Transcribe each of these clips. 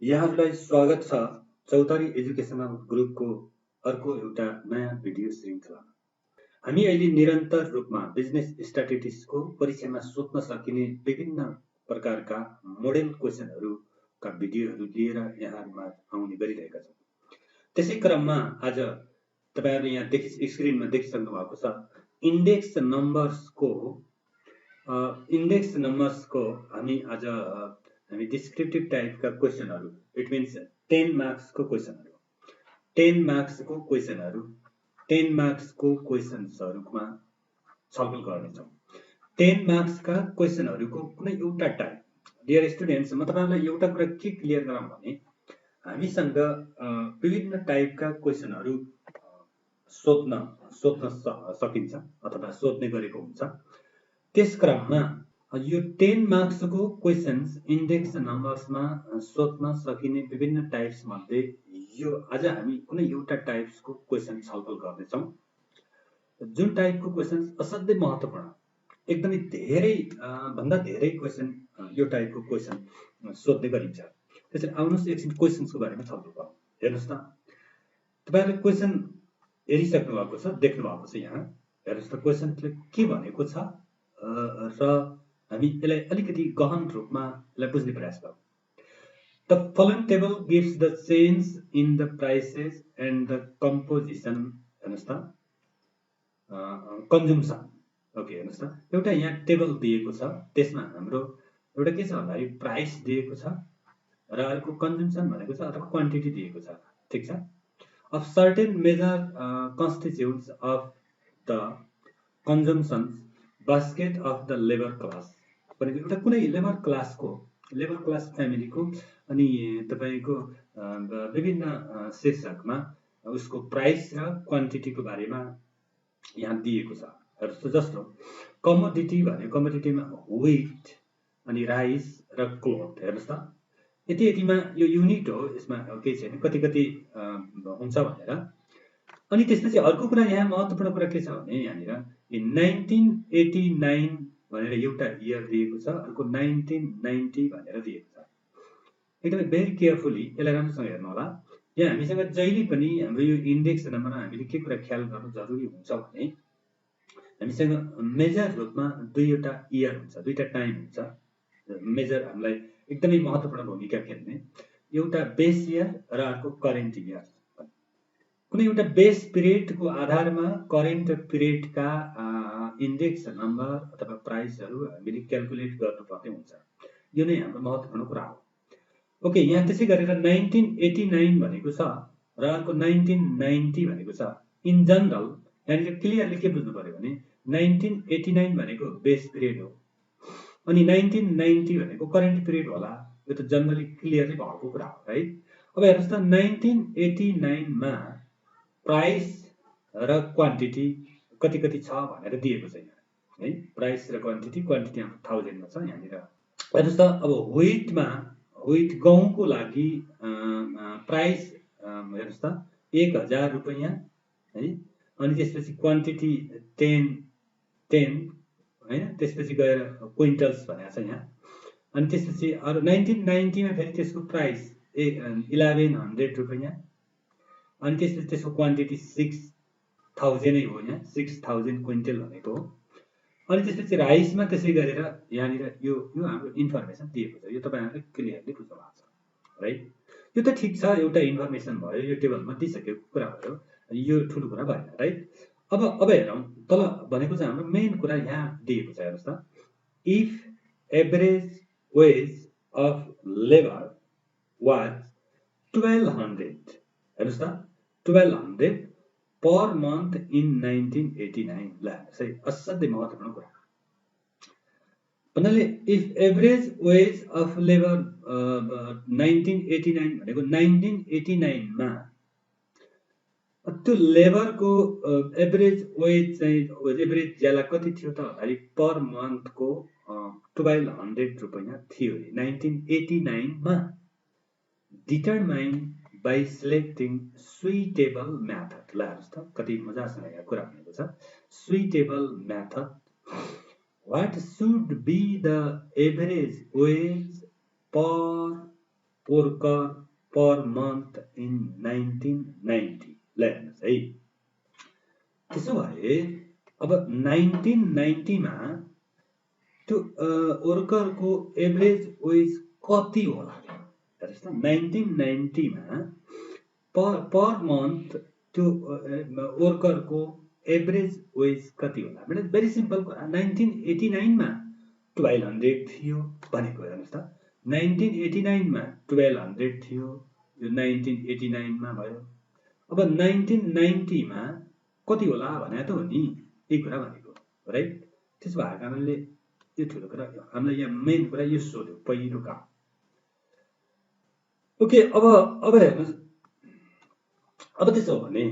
यहाँहरूलाई स्वागत छ चौतारी एजुकेसनल ग्रुपको अर्को एउटा नयाँ भिडियो श्रृङ्खलामा। हामी अहिले निरन्तर रूपमा बिजनेस स्ट्याटिस्टिक्सको परीक्षामा सोध्न सकिने विभिन्न प्रकारका मोडेल क्वेसनहरूका भिडियोहरू लिएर यहाँहरूमा आउने गरिरहेका छौँ। त्यसै क्रममा आज तपाईँहरूले यहाँ स्क्रिनमा देखिसक्नु भएको छ इन्डेक्स नम्बर्सको हामी डिस्क्रिप्टिभ टाइपका क्वेसनहरू, इट मिन्स 10 मार्क्सको क्वेसनहरू 10 मार्क्सको क्वेसन्सहरूमा छलफल गर्नेछौँ। 10 मार्क्सका क्वेसनहरूको कुनै एउटा टाइप, डियर स्टुडेन्ट्स, म तपाईँहरूलाई एउटा कुरा के क्लियर गराउँ भने हामीसँग विभिन्न टाइपका क्वेसनहरू सोध्न सकिन्छ अथवा सोध्ने गरेको हुन्छ। त्यस क्रममा यो 10 मार्क्सको क्वेसन्स इन्डेक्स नम्बर्समा सोध्न सकिने विभिन्न टाइप्स मध्ये यो आज हामी कुनै एउटा टाइप्सको क्वेसन छलफल गर्नेछौँ, जुन टाइपको क्वेसन्स असाध्यै महत्त्वपूर्ण, एकदमै धेरै भन्दा धेरै क्वेसन यो टाइपको क्वेसन सोध्ने गरिन्छ। त्यसैले आउनुहोस् एकछिन क्वेसन्सको बारेमा छलफल गरौँ। हेर्नुहोस् त, तपाईँहरूले क्वेसन हेरिसक्नु भएको छ, देख्नु भएको छ। यहाँ हेर्नुहोस् त, क्वेसनले के भनेको छ र हामी यसलाई अलिकति गहन रूपमा यसलाई बुझ्ने प्रयास गरौँ। The following table gives the change in the prices and the composition, हेर्नुहोस् त, कन्ज्युम्सन। ओके, हेर्नुहोस् त, एउटा यहाँ टेबल दिएको छ, त्यसमा हाम्रो एउटा के छ भन्दाखेरि प्राइस दिएको छ र अर्को कन्ज्युम्सन भनेको छ अथवा क्वान्टिटी दिएको छ। ठिक छ। Of certain major constituents of the consumption basket of the labor class, भनेको एउटा कुनै लेबर क्लास फ्यामिलीको अनि तपाईँको विभिन्न शीर्षकमा उसको प्राइस र क्वान्टिटीको बारेमा यहाँ दिएको छ। हेर्नुहोस्, जस्तो कमोडिटी भन्यो, कमोडिटीमा व्हिट अनि राइस र क्लोथ। हेर्नुहोस् त, यतिमा यो युनिट हो, यसमा केही छैन, कति हुन्छ भनेर। अनि त्यसपछि अर्को कुरा, यहाँ महत्त्वपूर्ण कुरा के छ भने यहाँनिर 1989 भनेर एउटा इयर दिएको छ, अर्को 1990 भनेर दिएको छ। एकदमै भेरी केयरफुली यसलाई राम्रोसँग हेर्नु होला। यहाँ हामीसँग जहिले पनि हाम्रो यो इन्डेक्स नम्बरमा हामीले के कुरा ख्याल गर्नु जरुरी हुन्छ भने हामीसँग मेजर रूपमा दुईवटा इयर हुन्छ, दुईटा टाइम हुन्छ मेजर, हामीलाई एकदमै महत्त्वपूर्ण भूमिका खेल्ने। एउटा बेस इयर र अर्को करेन्ट इयर। कुनै एउटा बेस पिरियडको आधारमा करेन्ट पिरियडका इन्डेक्स नम्बर अथवा प्राइसहरू हामीले क्याल्कुलेट गर्नुपर्ने हुन्छ। यो नै हाम्रो महत्त्वपूर्ण कुरा हो। ओके, यहाँ त्यसै गरेर 1989 भनेको छ र अर्को 1990 भनेको छ। इन जनरल यहाँनिर क्लियरली के बुझ्नु पर्यो भने 1989 भनेको बेस पिरियड हो अनि 1990 भनेको करेन्ट पिरियड होला। यो त जनरली क्लियरली भएको कुरा हो, राइट? अब हेर्नुहोस् त, 1989 मा प्राइस र क्वान्टिटी कति छ भनेर दिएको छ यहाँ, है? प्राइस र क्वान्टिटी 1000 मा छ यहाँनिर। हेर्नुहोस् त, अब व्हिट गहुँको लागि प्राइस हेर्नुहोस् त 1000 रुपैयाँ, है? अनि त्यसपछि क्वान्टिटी 10 हैन, त्यसपछि गएर क्विन्टल्स भनेको छ यहाँ। अनि त्यसपछि अरु 1990 मा फेरि त्यसको प्राइस 1100 रुपैयाँ, अनि त्यसपछि त्यसको क्वान्टिटी 6000 नै हो, यहाँ 6000 क्विन्टल भनेको हो। अनि त्यसपछि राइसमा त्यसै गरेर यहाँनिर यो हाम्रो इन्फर्मेसन दिएको छ। यो तपाईहरुले क्लियरली बुझ्नु भएको छ, राइट? यो त ठीक छ, एउटा इन्फर्मेसन भयो, यो टेबलमा दिइसकेको कुरा भयो, यो ठुलो कुरा भएन, राइट? अब हेरौँ, तल भनेको चाहिँ हाम्रो मेन कुरा यहाँ दिएको छ। हेर्नुहोस् त, if average wage of labour was 1200, हेर्नुहोस् त, 1200 पर मन्थ इन 1989। ल सही, असाध्यै महत्त्वपूर्ण कुरा भन्नाले if average wage of labour 1989 भनेको 1989 मा त्यो लेबरको एभरेज वेज चाहिँ एभरेज ज्याला कति थियो त भन्दाखेरि पर मन्थको 1200 रुपैयाँ थियो 1989 मा। Determine by selecting suitable method. ल हेर्नुहोस् त, कति मजासँग यहाँ कुरा भनेको छ, suitable method. What should be the average wage per worker per month in 1990 ल हेर्नुहोस् है। त्यसो भए अब 1990 मा त्यो वर्करको एभरेज वेज कति होला हेर्नुहोस् त। 1990 मा पर मन्थ त्यो वर्करको एभरेज वेज कति होला भने भेरी सिम्पल कुरा। 1989 मा 1200 थियो भनेको हेर्नुहोस् त। 1989 मा 1200 थियो, यो 1989 मा भयो। अब 1990 मा कति होला भने त हो नि यही कुरा भनेको, राइट। त्यसो भएको कारणले यो ठुलो कुरा, हामीलाई यहाँ मेन कुरा यो सोध्यो पहिलो काम। ओके, अब हेर्नुहोस्, अब त्यसो हो भने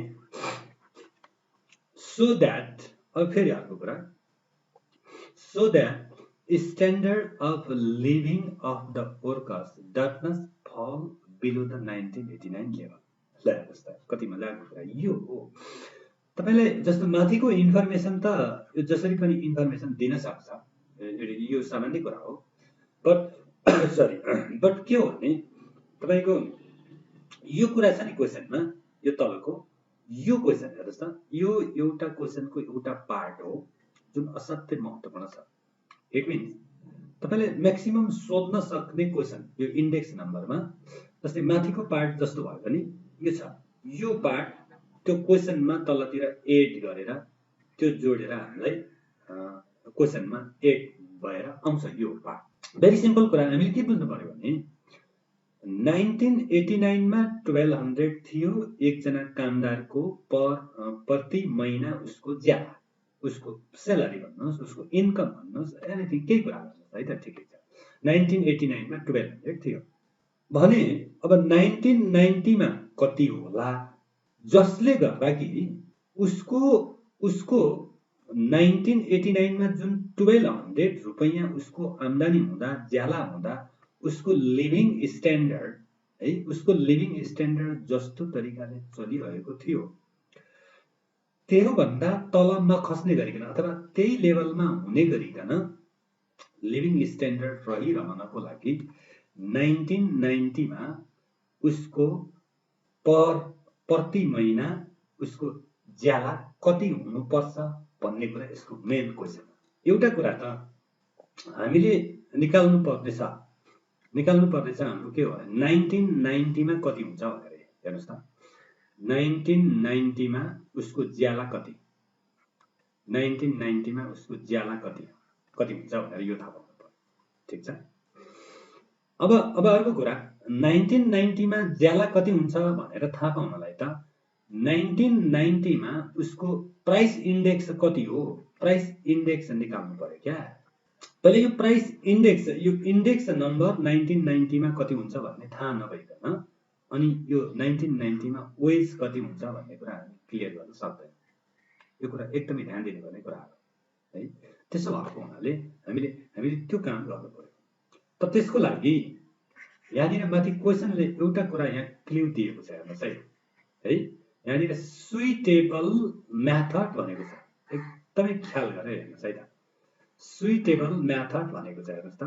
सो द्याट, अब फेरि अर्को कुरा, so that standard of living of the workers does not fall below the 1989 level। ल हेर्नुहोस् त कति मजाको कुरा यो हो। तपाईले जस्तो माथिको इन्फर्मेसन त यो जसरी पनि इन्फर्मेसन दिन सक्छ, यो सामान्य कुरा हो। बट के हो भने तपाईको यो कुरा छ नि क्वेशनमा, यो तलको यो क्वेशन हेर्नुहोस् त, यो एउटा क्वेशनको एउटा पार्ट हो जुन असाध्यै महत्त्वपूर्ण छ। इट मिन्स तपाईले म्याक्सिमम सोध्न सक्ने क्वेशन यो इन्डेक्स नम्बरमा, जस्तै माथिको पार्ट जस्तो भयो भने यो छ, यो पार्ट त्यो क्वेशनमा तलतिर एड गरेर त्यो जोडेर हामीलाई क्वेशनमा एड भएर आउँछ यो पार्ट। भेरी सिम्पल कुरा, हामीले के बुझ्नु पर्यो भने 1989 मा 1200 थियो एकजना कामदारको प्रति महिना उसको ज्याला, उसको सेलरी भन्नुहोस्, उसको इन्कम भन्नुहोस्, एनिथिङ केही कुरा भन्नुहोस् है त, ठिकै छ। 1989 मा 1200 थियो भने अब 1990 मा कति होला, जसले गर्दा कि उसको 1989 मा जुन 1200 रुपैयाँ उसको आम्दानी हुँदा, ज्याला हुँदा उसको लिभिङ स्ट्यान्डर्ड है, उसको लिभिङ स्ट्यान्डर्ड जस्तो तरिकाले चलिरहेको थियो त्यो भन्दा तल नखस्ने गरिकन अथवा त्यही लेभलमा हुने गरिकन लिभिङ स्ट्यान्डर्ड रहिरहनको लागि 1990 मा उसको प्रति महिना उसको ज्याला कति हुनुपर्छ भन्ने कुरा यसको मेन क्वेशन हो। एउटा कुरा त हामीले निकाल्नु पर्दैछ हाम्रो के हो, 1990 मा कति हुन्छ भनेर हेर्नुहोस् त। 1990 मा उसको ज्याला कति, 1990 मा उसको ज्याला कति हुन्छ भनेर यो थाहा पाउनु पर्यो, ठिक छ। अब अर्को कुरा, 1990 मा ज्याला कति हुन्छ भनेर थाहा पाउनलाई त 1990 मा उसको प्राइस इन्डेक्स कति हो, प्राइस इन्डेक्स निकाल्नु पर्यो क्या। पहिले यो प्राइस इन्डेक्स, यो इन्डेक्स नम्बर 1990 मा कति हुन्छ भन्ने थाहा नभइकन अनि यो 1990 मा वेज कति हुन्छ भन्ने कुरा हामी क्लियर गर्न सक्दैन। यो कुरा एकदमै ध्यान दिनुपर्ने कुरा हो है। त्यसो भएको हुनाले हामीले त्यो काम गर्नु पर्यो। त त्यसको लागि यहाँनिर माथि क्वेशनले एउटा कुरा यहाँ क्लु दिएको छ, हेर्नुहोस् है। यहाँनिर सुइटेबल मेथड भनेको छ, एकदमै ख्याल गरेर हेर्नुहोस् है त। सुइटेबल मेथड भनेको छ, हेर्नुहोस् त।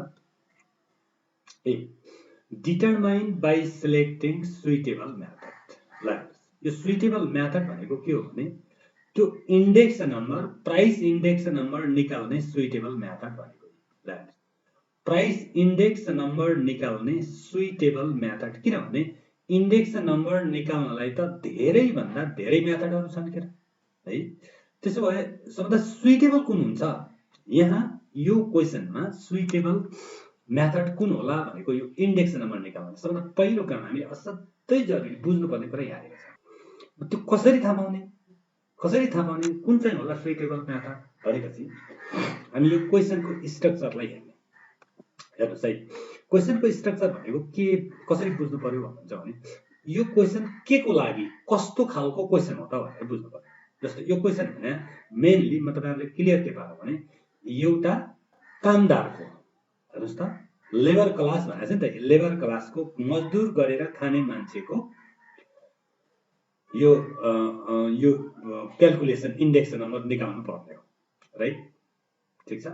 Determine by selecting suitable method. ल यो सुइटेबल मेथड भनेको के हो भने त्यो index number, price index number निकाल्ने सुइटेबल मेथड भनेको। ल प्राइस इन्डेक्स नम्बर निकाल्ने सुइटेबल मेथड, किनभने इन्डेक्स नम्बर निकाल्नलाई त धेरै भन्दा धेरै मेथडहरू छन् के है। त्यसो भए सबभन्दा सुइटेबल कुन हुन्छ, यहाँ यो क्वेशनमा सुइटेबल मेथड कुन होला भनेको यो इन्डेक्स नम्बर निकाल्न सबभन्दा पहिलो काम हामीले असाध्यै जरुरी बुझ्नुपर्ने कुरा यहाँ छ। त्यो कसरी थाहा पाउने कुन चाहिँ होला सुइटेबल मेथड भनेपछि हामी यो क्वेशनको स्ट्रक्चरलाई हेर्नुहोस् है। क्वेशनको स्ट्रक्चर भनेको के, कसरी बुझ्नु पर्यो भन्नुहुन्छ भने यो क्वेशन के को लागि, कस्तो खालको क्वेशन हो त भनेर बुझ्नु पर्यो। जस्तो यो क्वेशन भने मेनली म तपाईहरुले क्लियर के पार्नु भने एउटा कामदारको, हेर्नुहोस् त, लेबर क्लास भनेको छ नि त, लेबर क्लासको मजदुर गरेर खाने मान्छेको यो क्याल्कुलेसन इन्डेक्स नम्बर निकाल्नु पर्ने हो, राइट, ठिक छ।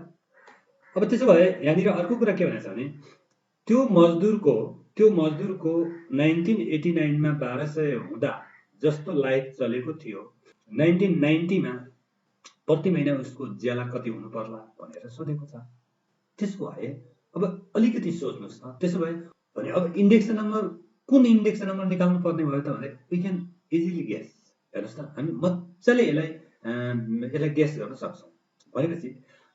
अब त्यसो भए यहाँनिर अर्को कुरा के भनेछ भने त्यो मजदुरको त्यो मजदुरको 1989 मा 1200 हुँदा जस्तो लाइफ चलेको थियो 1990 मा प्रति महिना उसको ज्याला कति हुनु पर्ला भनेर सोधेको छ। त्यसो भए अब अलिकति सोच्नुस् त, त्यसो भए भने अब इन्डेक्स नम्बर कुन इन्डेक्स नम्बर निकाल्नु पर्ने भयो त भने वी क्यान इजिली गेस। हेर्नुस् त, हामी मजाले यसलाई गेस गर्न सक्छौँ। भनेपछि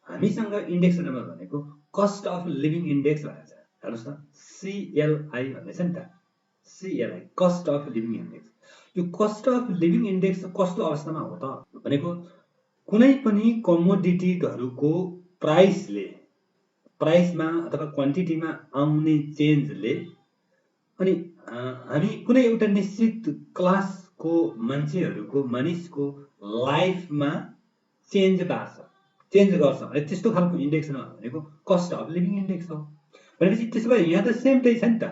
हामीसँग इन्डेक्स नम्बर भनेको कस्ट अफ लिभिङ इन्डेक्स भनेको छ। हेर्नुस् त, CLI भन्ने छ नि त, CLI cost of living index. यो कस्ट अफ लिभिङ इन्डेक्स कस्तो अवस्थामा हो त भनेको कुनै पनि कमोडिटीहरूको प्राइसमा अथवा क्वान्टिटीमा आउने चेन्जले अनि हामी कुनै एउटा निश्चित क्लासको मानिसको लाइफमा चेन्ज गर्छ भने त्यस्तो खालको इन्डेक्स भनेको कस्ट अफ लिभिङ इन्डेक्स हो। भनेपछि त्यसो भए यहाँ त सेम त्यही छ नि त,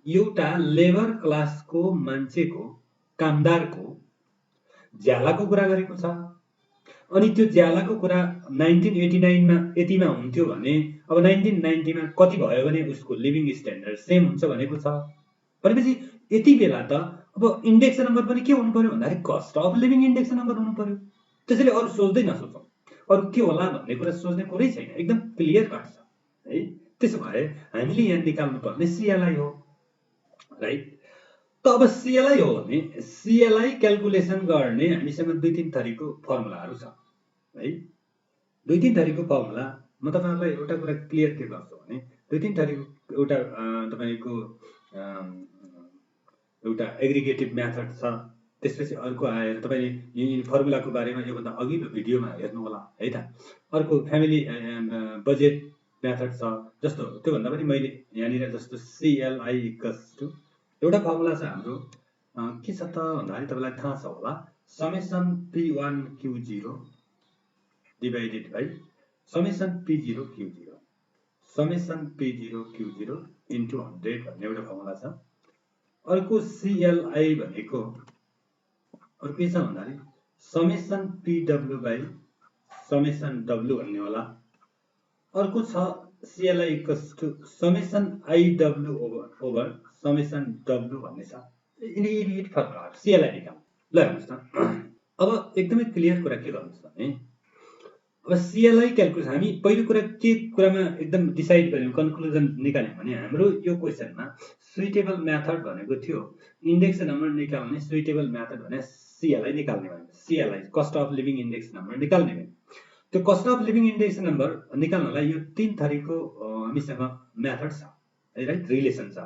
एउटा लेबर क्लासको मान्छेको कामदारको ज्यालाको कुरा गरेको छ। अनि त्यो ज्यालाको कुरा 1989 मा यतिमा हुन्थ्यो भने अब 1990 मा कति भयो भने उसको लिभिङ स्ट्यान्डर्ड सेम हुन्छ भनेको छ। भनेपछि यति बेला त अब इन्डेक्स नम्बर पनि के हुनु पर्यो भन्दाखेरि cost of living index number हुनु पर्यो। त्यसैले अरू सोच्दै नसोचौँ, अरू के होला भन्ने कुरा सोच्ने कुरै छैन, एकदम क्लियर कट छ है। त्यसो भए हामीले यहाँ निकाल्नु पर्ने CLI हो, राइट। त अब CLI हो भने CLI क्याल्कुलेसन गर्ने हामीसँग दुई तीन थरीको फर्मुलाहरू छ है। दुई तीन थरीको फर्मुला म तपाईँहरूलाई एउटा कुरा क्लियर के गर्छु भने दुई तीन थरीको एउटा तपाईँको एउटा एग्रिगेटिभ मेथड छ। त्यसपछि अर्को आएर तपाईँले यो फर्मुलाको बारेमा योभन्दा अघिल्लो भिडियोमा हेर्नु होला है त। अर्को फ्यामिली बजेट मेथड छ, जस्तो त्योभन्दा पनि मैले यहाँनिर जस्तो CLI इक्वल्स टु एउटा फर्मुला छ हाम्रो के छ त भन्दाखेरि तपाईँलाई थाहा छ होला, summation P1 Q0 divided by summation P0 Q0 summation P0 Q0 into 100 भन्ने एउटा फर्मुला छ। अर्को CLI भनेको अर्को के छ भन्दाखेरि summation PW by summation W भन्ने होला। अर्को छ CLI equals to summation IW over summation W भन्ने छ। यिनी फर्मुला CLI निकाल्नु। ल हेर्नुहोस् त, अब एकदमै क्लियर कुरा के गर्नुहोस् भने अब CLI क्याल्कुलेसन हामी पहिलो कुरा के कुरामा एकदम डिसाइड गर्यौँ, कन्क्लुजन निकाल्यौँ भने हाम्रो यो क्वेसनमा सुइटेबल मेथड भनेको थियो इन्डेक्स नम्बर निकाल्ने सुइटेबल मेथड भने CLI निकाल्ने भने CLI cost of living index number निकाल्ने भने त्यो cost of living index number निकाल्नलाई यो तीन थरीको हामीसँग मेथड छ है, राइट, रिलेसन छ।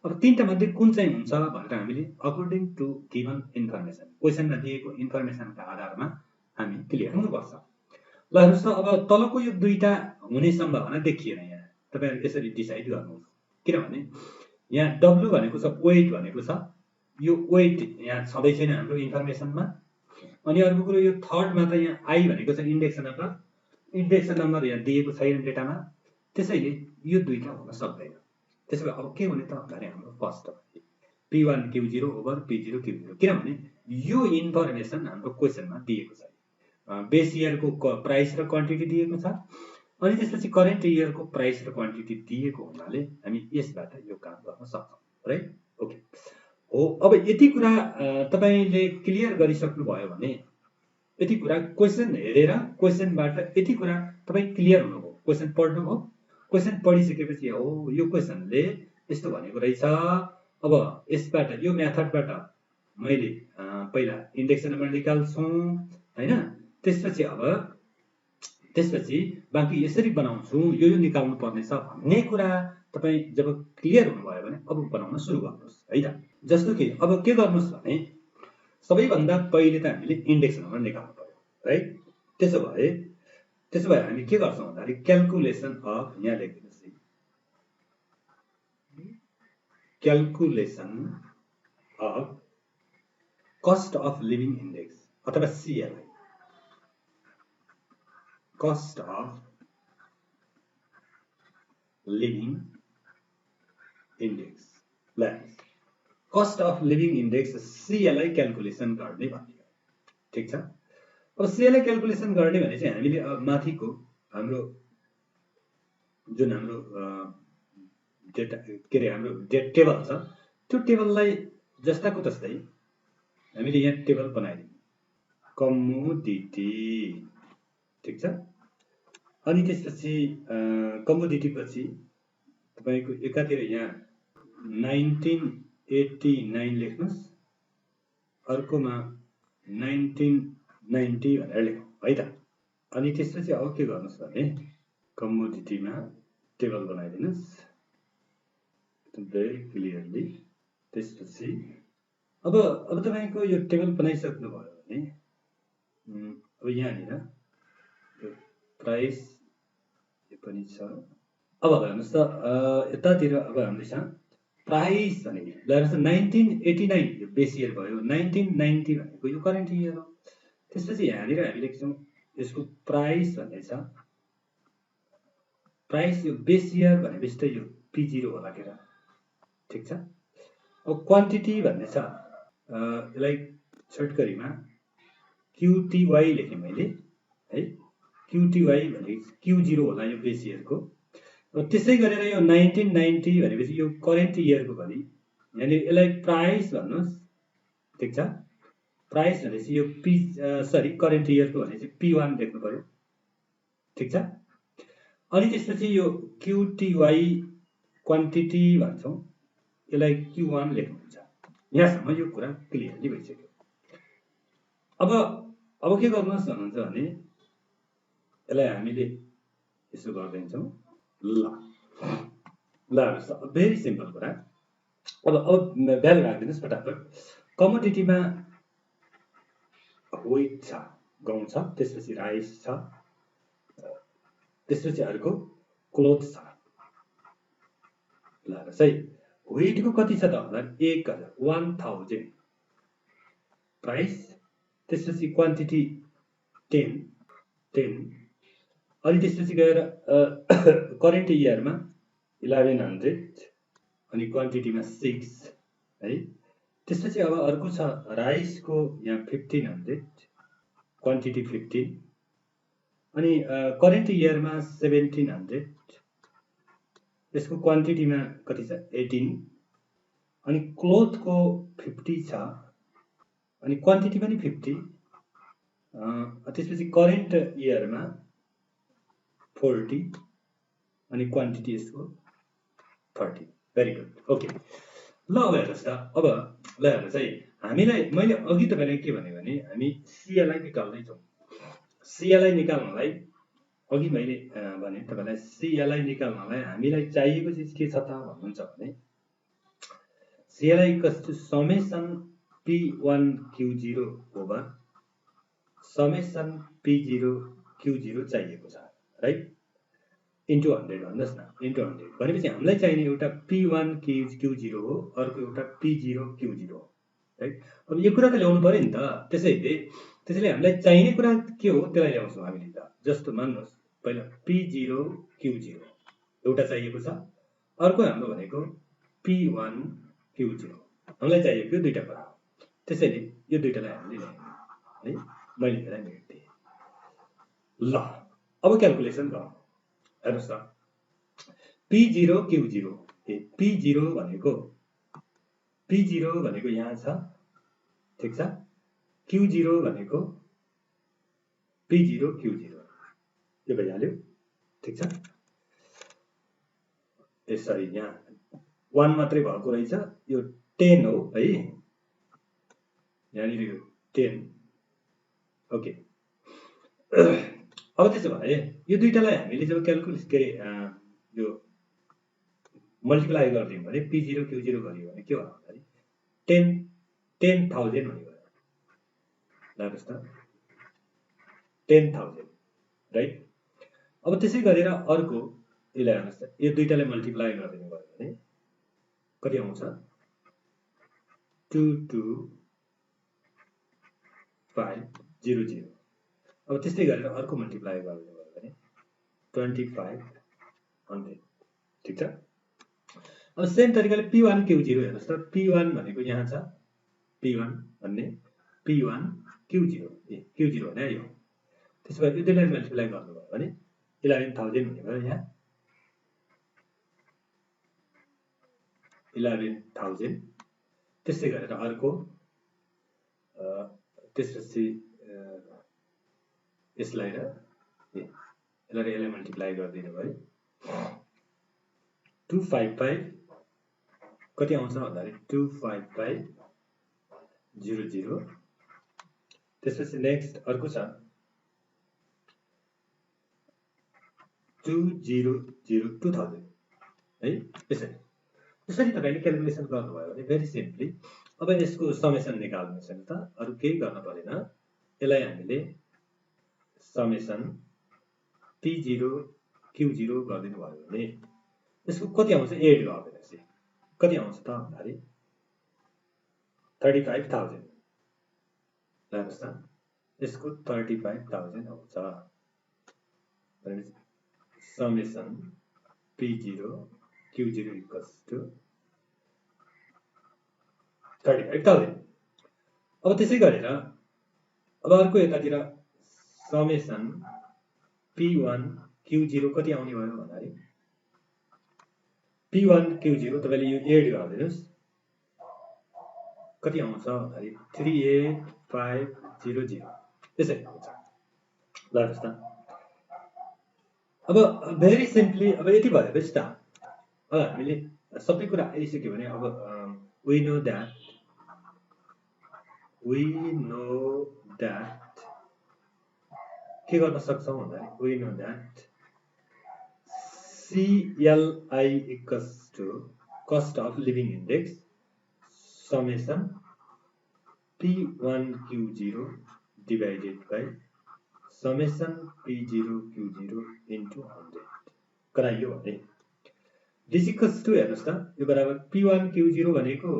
अब तीनटा मध्ये कुन चाहिँ हुन्छ भनेर हामीले अकर्डिङ टु गिभन इन्फर्मेसन क्वेसनमा दिएको इन्फर्मेसनका आधारमा हामी क्लियर हुनुपर्छ। ल हेर्नुहोस् त, अब तलको यो दुईटा हुने सम्भावना देखिएन। यहाँ तपाईँहरू यसरी डिसाइड गर्नुहोस्, किनभने यहाँ W भनेको छ वेट भनेको छ, यो वेट यहाँ छँदै छैन हाम्रो इन्फर्मेसनमा। अनि अर्को कुरो यो थर्डमा त यहाँ I भनेको छ इन्डेक्स नम्बर यहाँ दिएको छैन डेटामा, त्यसैले यो दुईटा हुन सक्दैन। त्यसो भए अब के हुने त भन्दाखेरि हाम्रो first P1 Q0 over P0 Q0, किनभने यो इन्फर्मेसन हाम्रो क्वेसनमा दिएको छ। बेस इयरको प्राइस र क्वान्टिटी दिएको छ, अनि त्यसपछि करेन्ट इयरको प्राइस र क्वान्टिटी दिएको हुनाले हामी यसबाट यो काम गर्न सक्छौँ, राइट। ओके हो, अब यति कुरा तपाईँले क्लियर गरिसक्नु भयो भने यति कुरा क्वेसन हेरेर क्वेसनबाट यति कुरा तपाईँ क्लियर हुनुभयो, क्वेसन पढ्नुभयो, क्वेसन पढिसकेपछि हो यो क्वेसनले यस्तो भनेको रहेछ, अब यसबाट यो मेथडबाट मैले पहिला इन्डेक्स नम्बर निकाल्छु हैन, त्यसपछि बाँकी यसरी बनाउँछु, यो निकाल्नु पर्ने छ भन्ने कुरा तपाईँ जब क्लियर हुनुभयो भने अब बनाउन सुरु गर्नुहोस् है त। जस्तो कि अब के गर्नुहोस् भने सबैभन्दा पहिले त हामीले इन्डेक्स नम्बर निकाल्नु पर्यो, राइट। त्यसो भए हामी के गर्छौँ भन्दाखेरि क्याल्कुलेसन अफ, यहाँ लेख्दिनुहोस्, calculation of cost of living index अथवा CLI cost of living index, cost of living index CLI calculation गर्ने भन्ने, ठिक छ। अब CLI क्याल्कुलेसन गर्ने भने चाहिँ हामीले माथिको हाम्रो जुन हाम्रो डेटा के अरे हाम्रो टेबल छ त्यो टेबललाई जस्ताको तस्तै हामीले यहाँ टेबल बनाइदियौँ कमोडिटी ठीक छ अनि त्यसपछि कमोडिटी पछि तपाईको एकातिर यहाँ 1989 लेख्नुस् अर्कोमा 1990 भनेर लेखौँ है त अनि त्यसपछि अब के गर्नुस् भने कमोडिटीमा टेबल बनाइदिनुस् very clearly त्यसपछि अब तपाईको यो टेबल बनाइसक्नु भयो भने अब यहाँनिर यो प्राइस यो पनि छ अब हेर्नुस् त यतातिर अब हामीसँग प्राइस भनेको ल हेर्नुस् 1989 यो बेस इयर भयो 1990 भनेको यो करेन्ट इयर हो त्यसपछि यहाँनिर हामी लेख्छौँ यसको प्राइस भन्ने छ प्राइस यो बेस इयर भनेपछि त यो P0 होला के र ठीक छ अब क्वान्टिटी भन्ने छ यसलाई छोटकरीमा QTY लेखेँ मैले है QTY भनेको Q0 होला यो बेस इयरको अब त्यसै गरेर यो 1990 भनेपछि यो करेन्ट इयरको पनि यानी यसलाई प्राइस भन्नुस् ठीक छ प्राइस भनेपछि यो करेन्ट इयरको भनेपछि P1 लेख्नु पर्यो ठीक छ अनि त्यसपछि यो QTY क्वान्टिटी भन्छौँ यसलाई Q1 लेख्नुहुन्छ यहाँसम्म यो कुरा क्लियरली भइसक्यो अब के गर्नुहोस् भन्नुहुन्छ भने यसलाई हामीले यसो गर्दैछौँ ल भेरी सिम्पल कुरा अब भ्यालु राखिदिनुहोस् फटाफट कमोडिटीमा व्हिट छ गहुँ छ त्यसपछि राइस छ त्यसपछि अर्को क्लोथ छ ल सही व्हिटको कति छ त भन्दा 1000 प्राइस त्यसपछि क्वान्टिटी 10 अनि त्यसपछि गएर करेन्ट इयरमा 1100 अनि क्वान्टिटीमा 6 है त्यसपछि अब अर्को छ राइसको यहाँ 1500 क्वान्टिटी 15 अनि करेन्ट इयरमा 1700 यसको क्वान्टिटीमा कति छ 18 अनि क्लोथको 50 छ अनि क्वान्टिटी पनि 50 त्यसपछि करेन्ट इयरमा 40 अनि क्वान्टिटी यसको 30 भेरी गुड ओके ल अब हेर्नुहोस् त अब ल हेर्नुहोस् है हामीलाई मैले अघि तपाईलाई के भने हामी CLI निकाल्दैछौँ CLI निकाल्नलाई अघि मैले भने तपाईलाई CLI निकाल्नलाई हामीलाई चाहिएको चिज के छ त भन्नुहुन्छ भने CLI equals to summation P1 Q0 over summation P0 Q0 चाहिएको छ राइट इन्टु 100 भन्नुहोस् न इन्टु 100 भनेपछि हामीलाई चाहिने एउटा P1 Q0 हो अर्को एउटा P0 Q0 हो राइट अब यो कुरा त ल्याउनु पर्यो नि त त्यसैले हामीलाई चाहिने कुरा के हो त्यसलाई ल्याउँछौँ हामीले त जस्तो मान्नुहोस् पहिला P0 Q0 एउटा चाहिएको छ अर्को हाम्रो भनेको P1 Q0 हामीलाई चाहिएको यो दुईटा कुरा हो त्यसैले यो दुईटालाई हामीले ल्यायौँ है मैले यसलाई मेट्दिएँ ल अब क्याल्कुलेसन गरौँ हेर्नुहोस् त P0 Q0 P0 भनेको यहाँ छ ठीक छ Q0 भनेको P0 Q0 यो भइहाल्यो ठीक छ यसरी यहाँ 1 मात्रै भएको रहेछ यो 10 हो है यहाँनिर यो 10 ओके अब त्यसो भए यो दुईटालाई हामीले जब क्याल्कुलेट गरे यो मल्टिप्लाई गरिदियौँ भने P0 Q0 गरियो भने के होला भन्दाखेरि 10,000 हुने भयो लाग्नुहोस् त 10,000 राइट अब त्यसै गरेर अर्को यसलाई हेर्नुहोस् त यो दुईटालाई मल्टिप्लाई गरिदिनु भयो भने कति आउँछ 22500 अब त्यस्तै गरेर अर्को मल्टिप्लाई गरिदिनु भयो भने 2500 ठीक छ अब सेम तरिकाले P1 Q0 हेर्नुहोस् त P1 भनेको यहाँ छ P1 भन्ने P1 Q0 Q0 भने यो त्यसो भए यो दुईलाई मल्टिप्लाई गर्नुभयो भने 11,000 हुने भयो यहाँ 11,000 त्यसै गरेर अर्को त्यसपछि यसलाई र यसलाई यसलाई मल्टिप्लाई गरिदिनु भयो 255 कति आउँछ भन्दाखेरि 25500 त्यसपछि नेक्स्ट अर्को छ 2000 है यसरी तपाईले क्याल्कुलेसन गर्नुभयो भने भेरी सिम्पली अब यसको समेसन निकाल्नु छ नि त अरु केही गर्न परेन यसलाई हामीले समेसन p0 q0 गरिदिनु भयो भने यसको कति आउँछ एड गर्दिनुस् कति आउँछ त भन्दाखेरि 35000 हेर्नुस् त यसको 35000 आउँछ भनेपछि summation p0 q0 equals to 35000 अब त्यसै गरेर अब अर्को यतातिर समेसन p1 q0 कति आउने भयो भन्दाखेरि p1 q0 तपाईले यो एड गरिदिनुस् कति आउँछ भन्दाखेरि 38500 त्यसरी आउँछ ल हेर्नुस् त अब भेरी सिम्पली अब यति भएपछि त अब हामीले सबै कुरा आइसक्यो भने अब we know that के गर्न सक्छौं भन्दाखेरि we know that CLI equals to cost of living index summation P1Q0 divided by summation P0Q0 into 100 कराइयो भने this equals to हेर्नुस् त यो बराबर P1Q0 भनेको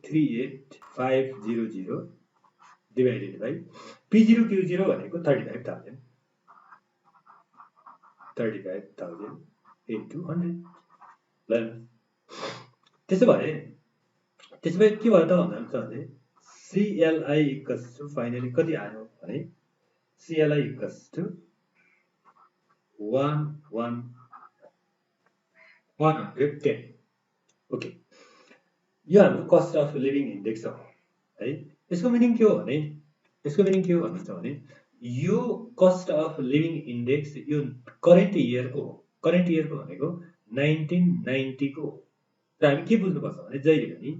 38500 divided by P0Q0 भनेको 35000 into 100 ल त्यसो भए के भयो त भन्नुहुन्छ भने CLI equals to फाइनली कति आयो भने CLI equals to 110 ओके यो हाम्रो कस्ट अफ लिभिङ इन्डेक्स हो है यसको मिनिङ के हो भने भन्नुहुन्छ भने यो कस्ट अफ लिभिङ इन्डेक्स यो करेन्ट इयरको भनेको 1990 को र हामी के बुझ्नुपर्छ भने जहिले पनि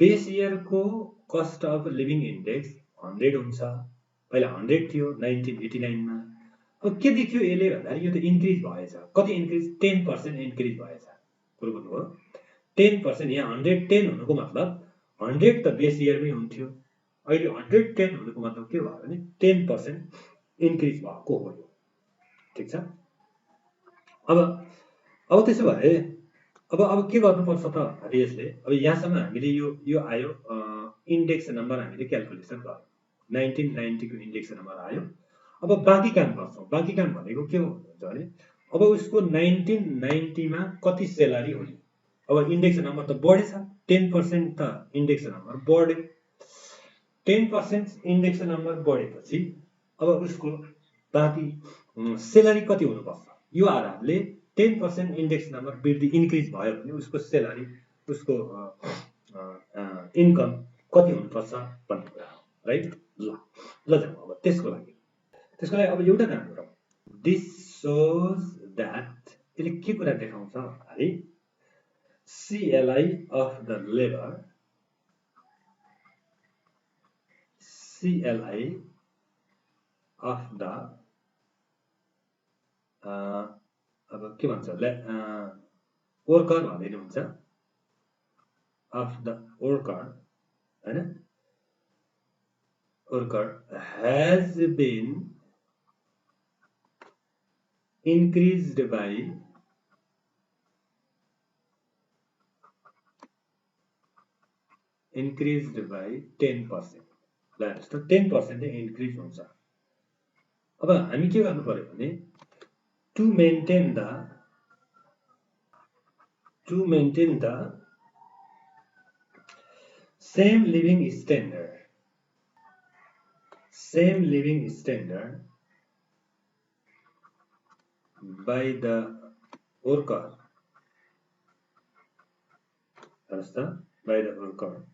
बेस इयरको कस्ट अफ लिभिङ इन्डेक्स 100 हुन्छ पहिला 100 थियो 1989 मा अब के देखियो यसले भन्दाखेरि यो त इन्क्रिज भएछ कति इन्क्रिज 10% इन्क्रिज भएछ कुरो बुझ्नुभयो 10% यहाँ 110 हुनुको मतलब 100 त बेस इयरमै हुन्थ्यो अहिले 110 हुनुको मतलब के भयो भने 10% इन्क्रिज भएको हो यो ठीक छ अब त्यसो भए अब के गर्नुपर्छ त भन्दाखेरि यसले अब यहाँसम्म हामीले यो आयो इन्डेक्स नम्बर हामीले क्याल्कुलेसन गर्यौं 1990 को इन्डेक्स नम्बर आयो अब बाँकी काम गर्छौं बाँकी काम भनेको के हो भने अब उसको 1990 मा कति स्यालेरी हुने अब इन्डेक्स नम्बर त बढेछ 10% त इन्डेक्स नम्बर बढ्यो 10% इन्डेक्स नम्बर बढेपछि अब उसको बाँकी स्यालेरी कति हुनुपर्छ यो आधारले 10% इन्डेक्स नम्बर वृद्धि इन्क्रिज भयो भने उसको स्यालेरी उसको इन्कम कति हुनुपर्छ भन्ने कुरा हो राइट ल जाउँ अब त्यसको लागि अब एउटा काम गरौँ दिस shows that यसले के कुरा देखाउँछ भन्दाखेरि CLI of the labor CLI of the अब के भन्छ वर्कर भन्दै हुन्छ of the worker हैन worker has been increased by 10%. ल हेर्नुस् त 10% इन्क्रिज हुन्छ अब हामी के गर्नु पर्यो भने to maintain the same living standard by the worker हेर्नुस् त by the worker.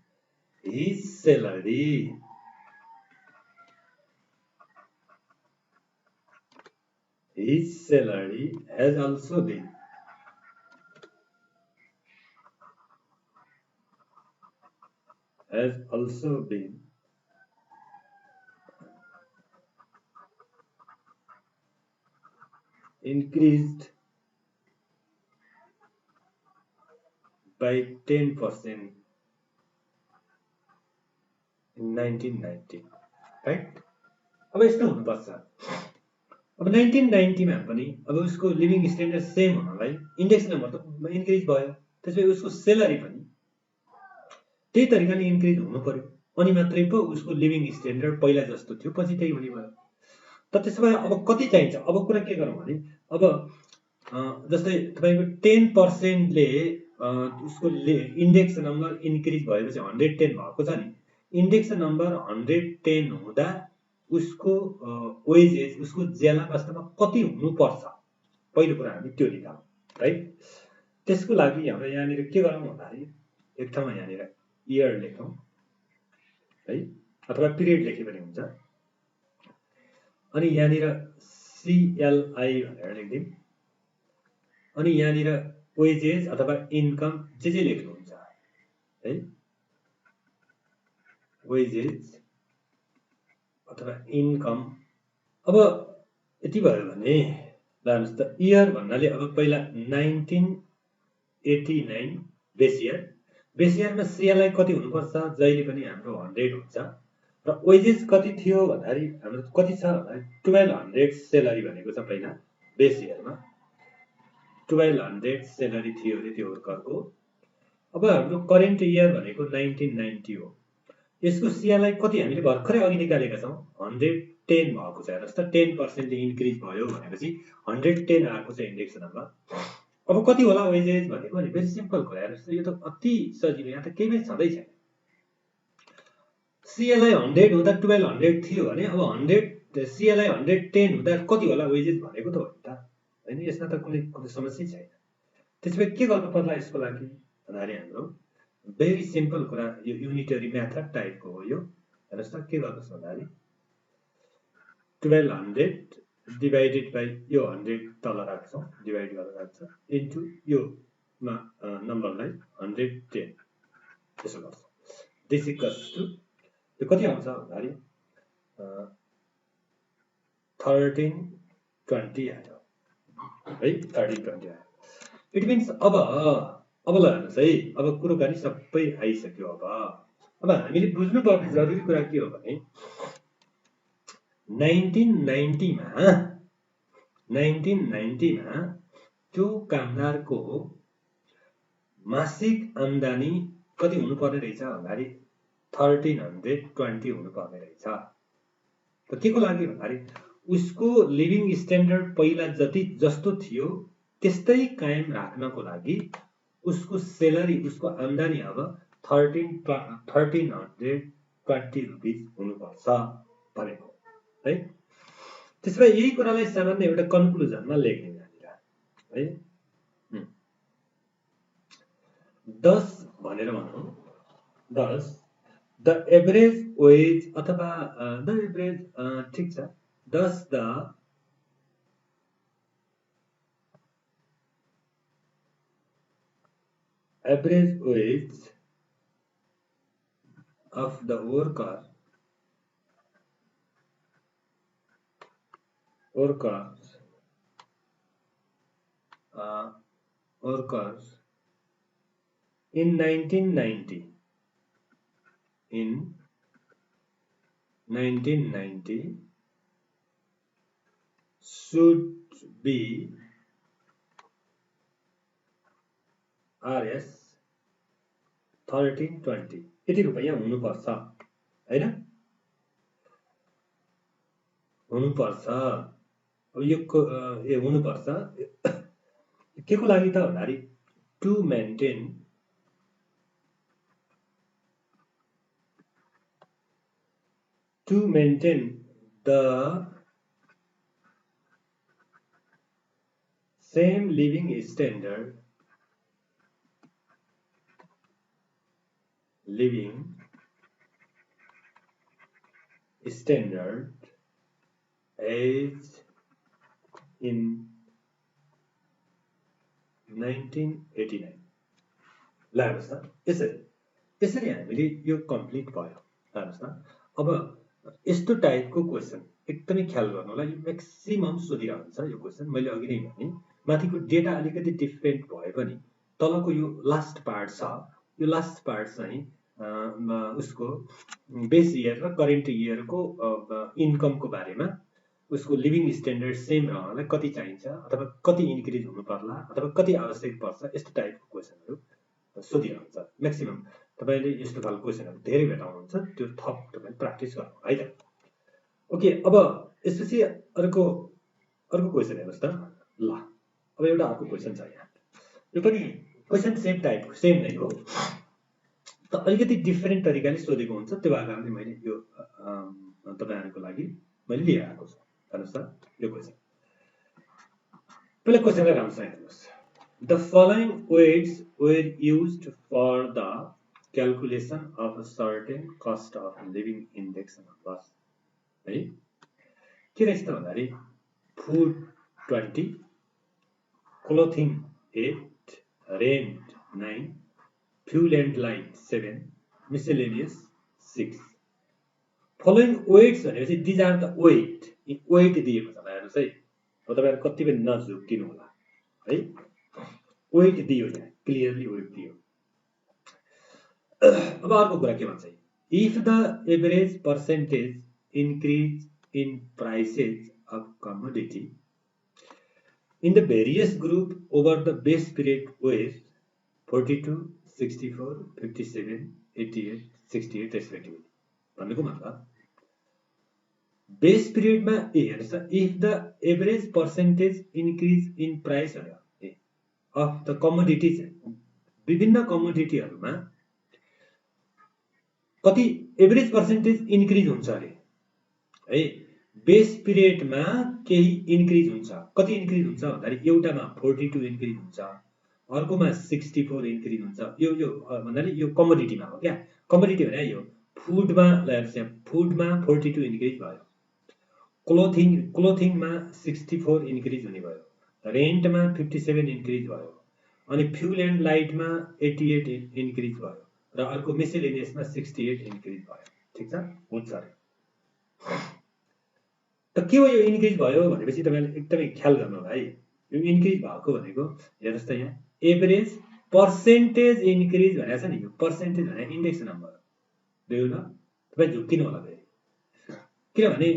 His salary has also been increased by 10% in 1990. Right? अब यस्तो हुनुपर्छ। अब 1990 मा पनि अब उसको लिभिङ स्ट्यान्डर्ड सेम हुनलाई इन्डेक्स नम्बर त इन्क्रिज भयो, त्यसपछि उसको सेलरी पनि त्यही तरिकाले इन्क्रिज हुनु पर्यो, अनि मात्रै पो उसको लिभिङ स्ट्यान्डर्ड पहिला जस्तो थियो पछि त्यही हुने भयो। त त्यसो भए अब कति चाहिन्छ? अब कुरा के गरौँ भने अब जस्तै तपाईँको 10%ले उसको इन्डेक्स नम्बर इन्क्रिज भएपछि 110 भएको छ नि, इन्डेक्स नम्बर 110 हुँदा उसको वेजेस उसको ज्याला वास्तवमा कति हुनुपर्छ पहिलो कुरा हामी त्यो निकालौँ, राइट? त्यसको लागि हाम्रो यहाँनिर के गरौँ भन्दाखेरि एक ठाउँमा यहाँनिर इयर लेखौँ है, अथवा पिरियड लेखे पनि हुन्छ, अनि यहाँनिर CLI भनेर लेखिदिउँ, अनि यहाँनिर वेजेस अथवा इन्कम जे लेख्नुहुन्छ है, वेजेस अथवा इन्कम। अब यति भयो भने लानुहोस् त इयर भन्नाले अब पहिला 1989 बेस इयरमा CLI कति हुनुपर्छ? जहिले पनि हाम्रो 100 हुन्छ, र वेजेस कति थियो भन्दाखेरि हाम्रो कति छ भन्दाखेरि 1200 सेलरी भनेको छ पहिला बेस इयरमा 1200 सेलरी थियो अरे त्यो वर्करको। अब हाम्रो करेन्ट इयर भनेको 1990 हो, यसको CLI कति हामीले भर्खरै अघि निकालेका छौँ 110 भएको छ। हेर्नुहोस् त 10% इन्क्रिज भयो भनेपछि 110 आएको छ इन्डेक्स नम्बर। अब कति होला वेजेस भनेको नि भेरी सिम्पल कुरा। हेर्नुहोस् त यो त अति सजिलो, यहाँ त केही पनि छँदै छैन। CLI 100 हुँदा 1200 थियो भने अब 100 CLI 110 हुँदा कति होला वेजेस भनेको त हो नि त, होइन? यसमा त कुनै समस्या छैन। त्यसपछि के गर्नु पर्ला यसको लागि भन्दाखेरि हाम्रो भेरी सिम्पल कुरा, यो युनिटरी मेथड टाइपको हो यो। हेर्नुहोस् त के गर्नुहोस् भन्दाखेरि 1200 डिभाइडेड बाई यो 100 तल राख्छौँ, डिभाइड गरेर राख्छ, इन्टु यो नम्बरलाई 110 त्यसो गर्छ। दिस इक्वल्स टु यो कति आउँछ भन्दाखेरि 1320 आयो है, 1320 आयो। इट मिन्स अब ल हेर्नुहोस् है, अब कुरोकानी सबै आइसक्यो। अब हामीले बुझ्नुपर्ने जरुरी कुरा के हो भने 1990 मा त्यो कामदारको मासिक आम्दानी कति हुनुपर्ने रहेछ भन्दाखेरि 1320 हुनुपर्ने रहेछ। त के को लागि भन्दाखेरि उसको लिभिङ स्ट्यान्डर्ड पहिला जस्तो थियो त्यस्तै कायम राख्नको लागि उसको सेलरी उसको आम्दानी अब 1320 रुपिस हुनुपर्छ भनेको है। त्यसमा यही कुरालाई सामान्य एउटा कन्क्लुजनमा लेख्ने यहाँनिर है, 10 भनेर भनौँ, 10 द एभरेज वेज अथवा द एभरेज ठिक छ, 10 the average wage of the workers in 1990 should be RS 1320 यति रुपैयाँ हुनुपर्छ हैन, हुनुपर्छ। अब यो हुनुपर्छ के को लागि त भन्दाखेरि to maintain the same living standard living standard as in 1989 ल हेर्नुस् त यसरी हामीले यो कम्प्लिट भयो हेर्नुस् न अब यस्तो टाइपको क्वेशन एकदमै ख्याल गर्नु होला यो म्याक्सिमम सोधिरहन्छ यो क्वेशन मैले अघि नै भने माथिको डेटा अलिकति डिफरेन्ट भए पनि तलको यो लास्ट पार्ट छ यो लास्ट पार्ट चाहिँ उसको बेस इयर र करेन्ट इयरको इन्कमको बारेमा उसको लिभिङ स्ट्यान्डर्ड सेम रहनलाई कति चाहिन्छ अथवा कति इन्क्रिज हुनु पर्ला अथवा कति आवश्यक पर्छ यस्तो टाइपको क्वेशनहरु सोधिरहन्छ म्याक्सिमम तपाईले यस्तो खालको क्वेशनहरु धेरै भेटाउनुहुन्छ त्यो थप तपाईले प्र्याक्टिस गर्नु है त ओके अब यसपछि अर्को क्वेशन हेर्नुस् त ल अब एउटा अर्को क्वेशन छ यहाँ यो पनि क्वेशन सेम टाइपको सेम नै हो त अलिकति डिफरेन्ट तरिकाले सोधेको हुन्छ त्यो भएर कारणले मैले यो तपाईहरुको लागि मैले लिएर आएको छु हेर्नुस् त यो क्वेशन पहिला क्वेशनलाई राम्रोसँग हेर्नुस् The following weights were used for the calculation of a certain cost of living index numbers. है के रहेछ त भन्दाखेरि food 20, clothing 8, rent 9, fuel and light 7, miscellaneous 6. Following weights भनेपछि these are the weight दिएको छ हेर्नुस् है अब तपाईहरु कति पनि नझुक्किनु होला है weight दियो यहाँ क्लियरली weight दियो अब अर्को कुरा के भन्छ if the average percentage increase in prices of commodity in the various group over the base period was 42 64 57 88 68 respectively भन्नुको मतलब बेस पिरियड मा हेर्नुस् if the average percentage increase in price of the commodities विभिन्न कमोडिटीहरुमा कति average percentage increase हुन्छ अरे है base पिरियडमा केही इन्क्रिज हुन्छ कति इन्क्रिज हुन्छ भन्दाखेरि एउटामा 42 इन्क्रिज हुन्छ अर्कोमा 64 इन्क्रिज हुन्छ यो भन्नाले यो कमोडिटीमा हो क्या कमोडिटी भने यो फुडमा फुडमा 42 इन्क्रिज भयो क्लोथिङमा 64 इन्क्रिज हुने भयो रेन्टमा 57 इन्क्रिज भयो अनि फ्युल एन्ड लाइटमा 88 इन्क्रिज भयो र अर्को मिसेलेनियसमा 68 इन्क्रिज भयो ठीक छ हुन्छ अरे त के हो यो इन्क्रिज भयो भनेपछि तपाईले एकदमै ख्याल गर्नु होला है यो इन्क्रिज भएको भनेको हेर्नुस् त यहाँ एभरेज पर्सेन्टेज इन्क्रिज भनेको छ नि यो पर्सेन्टेज भने इन्डेक्स नम्बर देऊ न तपाई झुक्किनु होला फेरि किनभने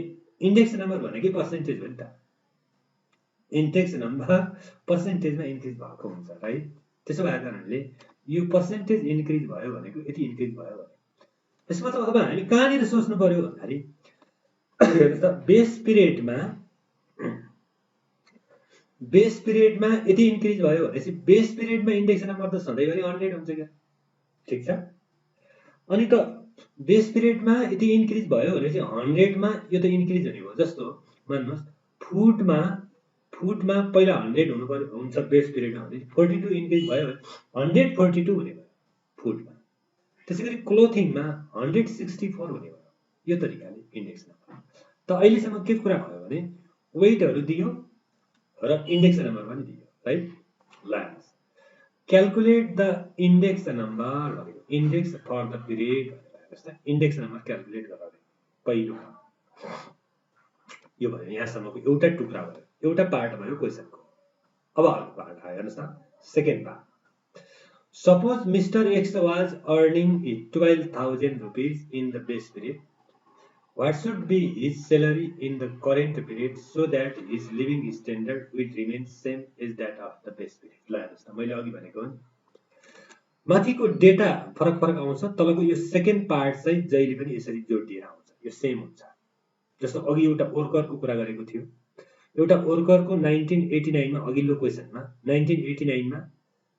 इन्डेक्स नम्बर भनेकै पर्सेन्टेज हो नि त इन्डेक्स नम्बर पर्सेन्टेजमा इन्क्रिज भएको हुन्छ राइट त्यसो भएको कारणले यो पर्सेन्टेज इन्क्रिज भयो भनेको यति इन्क्रिज भयो भने यसमा त अब हामी कहाँनिर सोच्नु पर्यो भन्दाखेरि हेर्नुस् त बेस पिरियडमा यति इन्क्रिज भयो भनेपछि बेस पिरियडमा इन्डेक्स नम्बर त सधैँभरि 100 हुन्छ क्या ठीक छ अनि त बेस पिरियडमा यति इन्क्रिज भयो भनेपछि 100 मा यो त इन्क्रिज हुने भयो जस्तो मान्नुस् फुडमा पहिला 100 हुनु पर्यो हुन्छ बेस पिरियडमा भने 42 इन्क्रिज भयो भने 142 हुने भयो फुडमा त्यसैगरी क्लोथिङमा 164 हुने भयो यो तरिकाले इन्डेक्स नम्बर त अहिलेसम्म के कुरा भयो भने वेटहरु दियो र इन्डेक्स नम्बर पनि दियो right last calculate the index number भनेको इन्डेक्स फर द पिरियड जस्तो इन्डेक्स नम्बर क्याल्कुलेट गराउने पहिलो यो भयो यहाँसम्मको एउटा टुक्रा भयो एउटा पार्ट भयो क्वेशनको अब अर्को पार्ट आयो हेर्नुस् न second part suppose mister X was earning 12,000 rupees in the base period what should be his salary in the current period so that his living standard will remain same as that of the base period ल हेर्नुस् न मैले अघि भनेको नि माथिको data फरक आउँछ तलको यो सेकेन्ड पार्ट चाहिँ जहिले पनि यसरी जोडिएर आउँछ यो सेम हुन्छ जस्तो अघि एउटा वर्करको कुरा गरेको थियो एउटा वर्करको 1989 मा अघिल्लो क्वेशनमा 1989 मा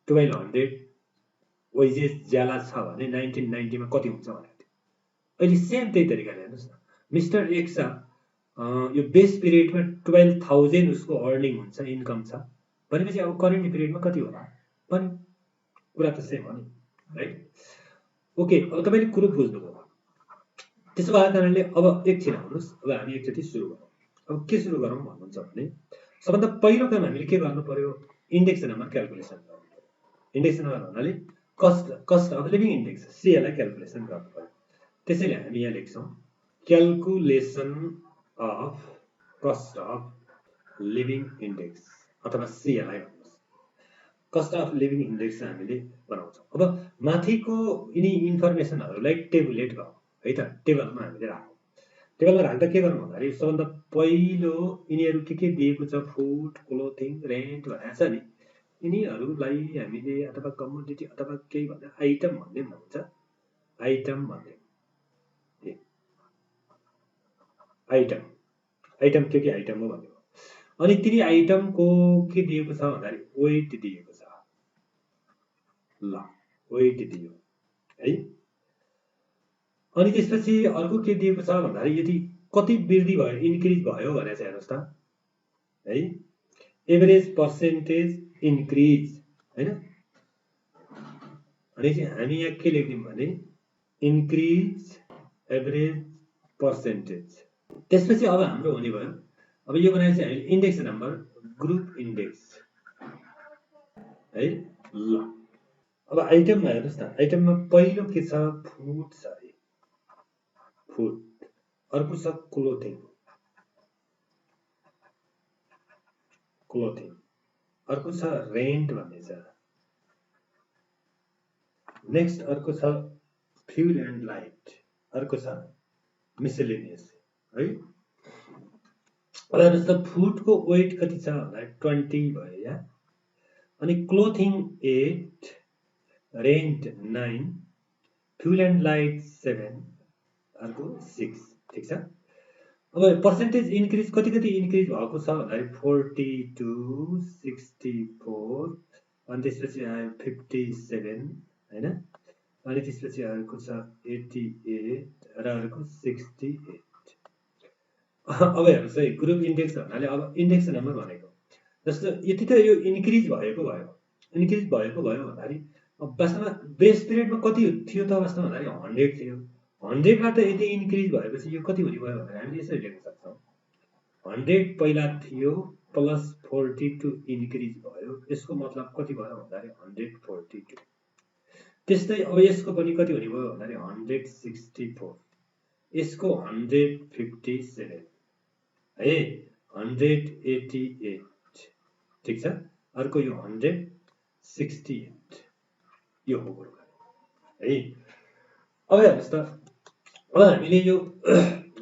1200 वेजेस ज्याला छ भने 1990 मा कति हुन्छ भनेको थियो अहिले सेम त्यही तरिकाले हेर्नुस् न मिस्टर एक्स यो बेस पिरियडमा 12000 उसको अर्निङ हुन्छ इन्कम छ भनेपछि अब करेन्ट पिरियडमा कति होला पनि कुरा त सेम हो नि राइट ओके, अब तपाईँले कुरो बुझ्नुभयो। त्यसो भएको कारणले अब एकछिन आउनुहोस्, अब हामी एकचोटि सुरु गरौँ। अब के सुरु गरौँ भन्नुहुन्छ भने सबभन्दा पहिलो काम हामीले के गर्नु पर्यो, इन्डेक्स नम्बर क्याल्कुलेसन गर्नु पर्यो। इन्डेक्स नम्बर भन्नाले cost of living index CLI calculation गर्नु पर्यो। त्यसैले हामी यहाँ लेख्छौँ calculation of cost of living index अथवा सीएलआई भन्नुहोस्। कस्ट अफ लिभिङ इन्डेक्स हामीले बनाउँछौँ। अब माथिको यिनी इन्फर्मेसनहरूलाई टेबुलेट गरौँ है त, टेबलमा हामीले राखौँ। टेबलमा राख्दा के गर्नु भन्दाखेरि सबभन्दा पहिलो यिनीहरू के दिएको छ, फुड, क्लोथिङ, रेन्ट भनेको छ नि, यिनीहरूलाई हामीले अथवा कमोडिटी अथवा केही भन्दा आइटम भन्ने हुन्छ, आइटम भन्ने आइटम के आइटम हो भन्ने हो। अनि तिनी आइटमको के दिएको छ भन्दाखेरि वेट दिएको छ, ल वेट दियो है। अनि त्यसपछि अर्को के दिएको छ भन्दाखेरि यदि कति वृद्धि भयो, इन्क्रिज भयो भनेर चाहिँ हेर्नुहोस् त है, एभरेज पर्सेन्टेज इन्क्रिज हैन। अनि चाहिँ हामी यहाँ के लेख्दियौँ भने इन्क्रिज एभरेज पर्सेन्टेज। त्यसपछि अब हाम्रो हुने भयो, अब यो बनाएर चाहिँ हामीले इन्डेक्स नम्बर ग्रुप इन्डेक्स है। ल अब आइटममा हेर्नुहोस् न, आइटममा पहिलो के छ, फुड छ है, फुड। अर्को छ क्लोथिङ, क्लोथिङ। अर्को छ रेन्ट भन्ने छ। नेक्स्ट अर्को छ फ्युल एन्ड लाइट। अर्को छ मिसेलेनियस है। अब हेर्नुहोस् त फुडको वेट कति छ भन्दा 20 भयो या। अनि clothing 8, rent 9, fuel and light 7, अर्को 6। ठिक छ। अब पर्सेन्टेज इन्क्रिज कति इन्क्रिज भएको छ भन्दाखेरि 42, 64, अनि त्यसपछि आयो 57 हैन। अनि त्यसपछि अर्को छ 88 र अर्को 68। अब हेर्नुहोस् है, ग्रुप इन्डेक्स भन्नाले अब इन्डेक्स नम्बर भनेको जस्तो यति त यो इन्क्रिज भएको भयो भन्दाखेरि अब वास्तवमा बेस पिरियडमा कति थियो त वास्तवमा भन्दाखेरि 100 थियो। 100बाट यदि इन्क्रिज भएपछि यो कति हुने भयो भनेर हामीले यसरी लेख्न सक्छौँ, 100 पहिला थियो प्लस 42 इन्क्रिज भयो, यसको मतलब कति भयो भन्दाखेरि 142। त्यस्तै अब यसको पनि कति हुने भयो भन्दाखेरि 164, यसको 157 है, 188। ठिक छ। अर्को यो 168, यो हो कुरो है। अब हेर्नुहोस् त, अब हामीले यो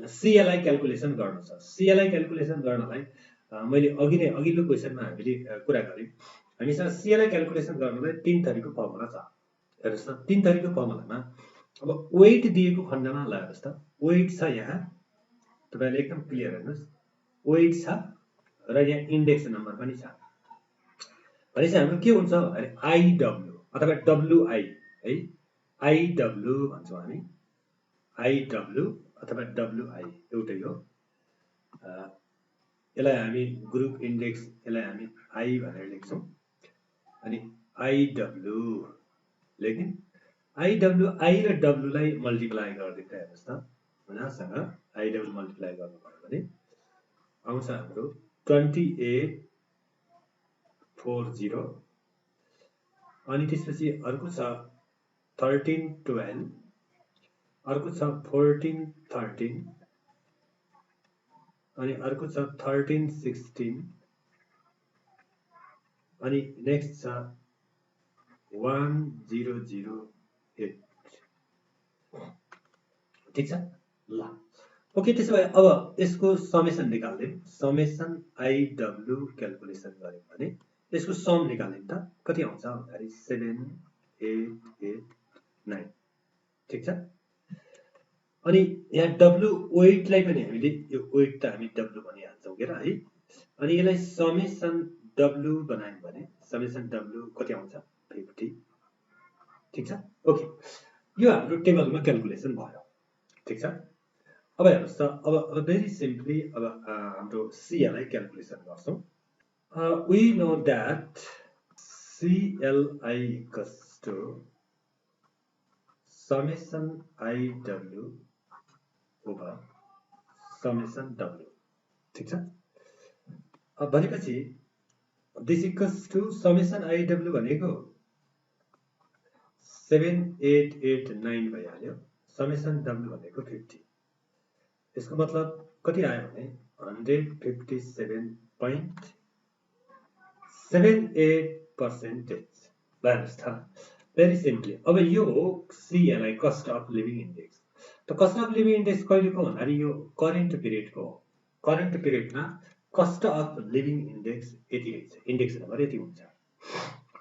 सीएलआई क्याल्कुलेसन गर्नु छ। सीएलआई क्याल्कुलेसन गर्नलाई मैले अघिल्लो क्वेसनमा हामीले कुरा गऱ्यौँ, हामीसँग सीएलआई क्याल्कुलेसन गर्नलाई 3 थरीको फर्मुला छ। हेर्नुहोस् त, 3 थरीको फर्मुलामा अब वेट दिएको खण्डमा ल हेर्नुहोस् त, वेट छ यहाँ, तपाईँले एकदम क्लियर हेर्नुहोस्, वेट छ र यहाँ इन्डेक्स नम्बर पनि छ। भनेपछि हाम्रो के हुन्छ भन्दाखेरि आइडब्ल्यू अथवा डब्लुआई है, आइडब्ल्यू भन्छौँ हामी, आइडब्ल्यू अथवा डब्लुआई एउटै हो। यसलाई हामी ग्रुप इन्डेक्स, यसलाई हामी आई भनेर लेख्छौँ। अनि आइडब्ल्यू लेख्यौँ, आइडब्ल्यू आई र डब्लुलाई मल्टिप्लाई गरिदिँदा हेर्नुहोस् त, उनीहरूसँग आइडब्ल्यू मल्टिप्लाई गर्नुभयो भने आउँछ हाम्रो 2840। अनि त्यसपछि अर्को छ 1312, अर्को छ 1413, अनि अर्को छ 1316, अनि नेक्स्ट छ 1008। ठिक छ। ल ओके, त्यसो भए अब यसको समेसन निकाल्दियौँ। समेसन आइडब्ल्यू क्याल्कुलेसन गऱ्यौँ भने यसको सम निकाल्यौँ त कति आउँछ भन्दाखेरि 7889। ठिक छ। अनि यहाँ डब्लु वेटलाई पनि हामीले यो वेट त हामी डब्लु भनिहाल्छौँ के र है। अनि यसलाई समेसन डब्लु बनायौँ भने समेसन डब्लु कति आउँछ 50। ठिक छ। ओके, यो हाम्रो टेबलमा क्याल्कुलेसन भयो। ठिक छ। अब हेर्नुहोस् त, अब भेरी सिम्पली अब हाम्रो सीएलआई क्याल्कुलेसन गर्छौँ। We know that CLI equals to summation IW over summation W, ठीक छ। अब भनेपछि this equals to summation IW भनेको 7889 भइहाल्यो, समेसन W भनेको 50। यसको मतलब कति आयो भने 157.78%। हेर्नुहोस् त, भेरी सिम्पली। अब यो हो CLI, cost of living index. त कस्ट अफ लिभिङ इन्डेक्स कहिलेको भन्दाखेरि यो करेन्ट पिरियडको हो। करेन्ट पिरियडमा कस्ट अफ लिभिङ इन्डेक्स यति हुन्छ, इन्डेक्स नम्बर यति हुन्छ।